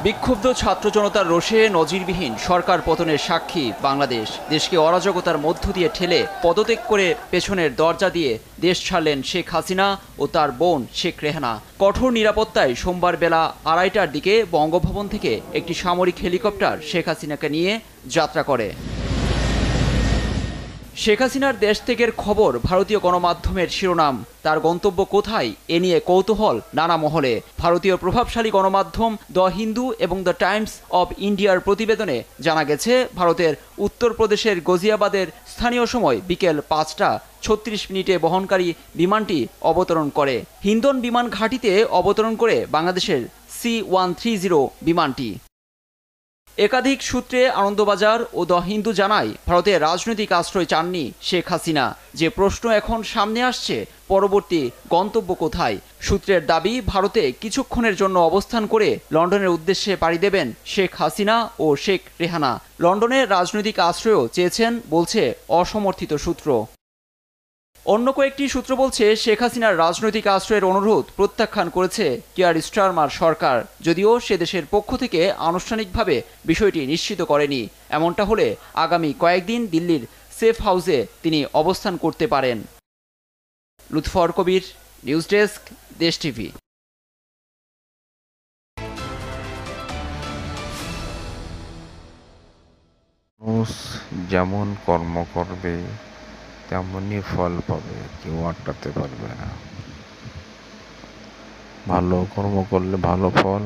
বিক্ষুব্ধ ছাত্র জনতার রোষে নজিরবিহীন সরকার পতনের সাক্ষী বাংলাদেশ। দেশকে অরাজকতার মধ্য দিয়ে ঠেলে পদত্যাগ করে পেছনের দরজা দিয়ে দেশ ছাড়লেন শেখ হাসিনা ও তার বোন শেখ রেহানা। কঠোর নিরাপত্তায় সোমবার বেলা 2:30টার দিকে বঙ্গভবন থেকে একটি সামরিক হেলিকপ্টার শেখ হাসিনাকে নিয়ে যাত্রা করে। শেখ হাসিনার দেশ ত্যাগের খবর ভারতীয় গণমাধ্যমের শিরোনাম। তার গন্তব্য কোথায় এ নিয়ে কৌতূহল নানা মহলে। ভারতীয় প্রভাবশালী গণমাধ্যম দ্য হিন্দু এবং দ্য টাইমস অব ইন্ডিয়ার প্রতিবেদনে জানা গেছে, ভারতের উত্তরপ্রদেশের গাজিয়াবাদের স্থানীয় সময় বিকেল 5টা 36 মিনিটে বহনকারী বিমানটি অবতরণ করে। হিন্দন বিমান ঘাঁটিতে অবতরণ করে বাংলাদেশের C-130 বিমানটি। একাধিক সূত্রে আনন্দবাজার ও দ্য হিন্দু জানায়, ভারতের রাজনৈতিক আশ্রয় চাননি শেখ হাসিনা। যে প্রশ্ন এখন সামনে আসছে, পরবর্তী গন্তব্য কোথায়। সূত্রের দাবি, ভারতে কিছুক্ষণের জন্য অবস্থান করে লন্ডনের উদ্দেশ্যে পাড়ি দেবেন শেখ হাসিনা ও শেখ রেহানা। লন্ডনের রাজনৈতিক আশ্রয়ও চেয়েছেন বলছে অসমর্থিত সূত্র। অন্য কয়েকটি সূত্র বলছে, শেখ হাসিনার রাজনৈতিক আশ্রয়ের অনুরোধ প্রত্যাখ্যান করেছে কিয়ার স্টারমার সরকার, যদিও সে দেশের পক্ষ থেকে আনুষ্ঠানিকভাবে বিষয়টি নিশ্চিত করেনি। এমনটা হলে আগামী কয়েকদিন দিল্লির সেফ হাউসে তিনি অবস্থান করতে পারেন। লুৎফর কবির, নিউজ ডেস্ক, দেশ টিভি। মানুষ যেমন কর্ম করবে তেমনই ফল পাবে, কেউ আটকাতে পারবে না। ভালো কর্ম করলে ভালো ফল,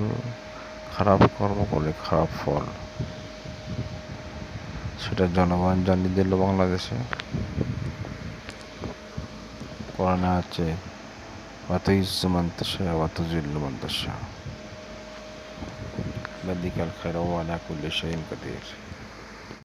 খারাপ কর্ম করলে খারাপ ফল। সেটা জনগণ জানিয়ে দিল বাংলাদেশে। কোরআনে আছে, ওয়াত ইজ্জু মান তাশা ওয়া তুযিল্লু মান তাশা, বিয়াদিকাল খায়রু ওয়া আলা কুল্লি শাইইন কাদির।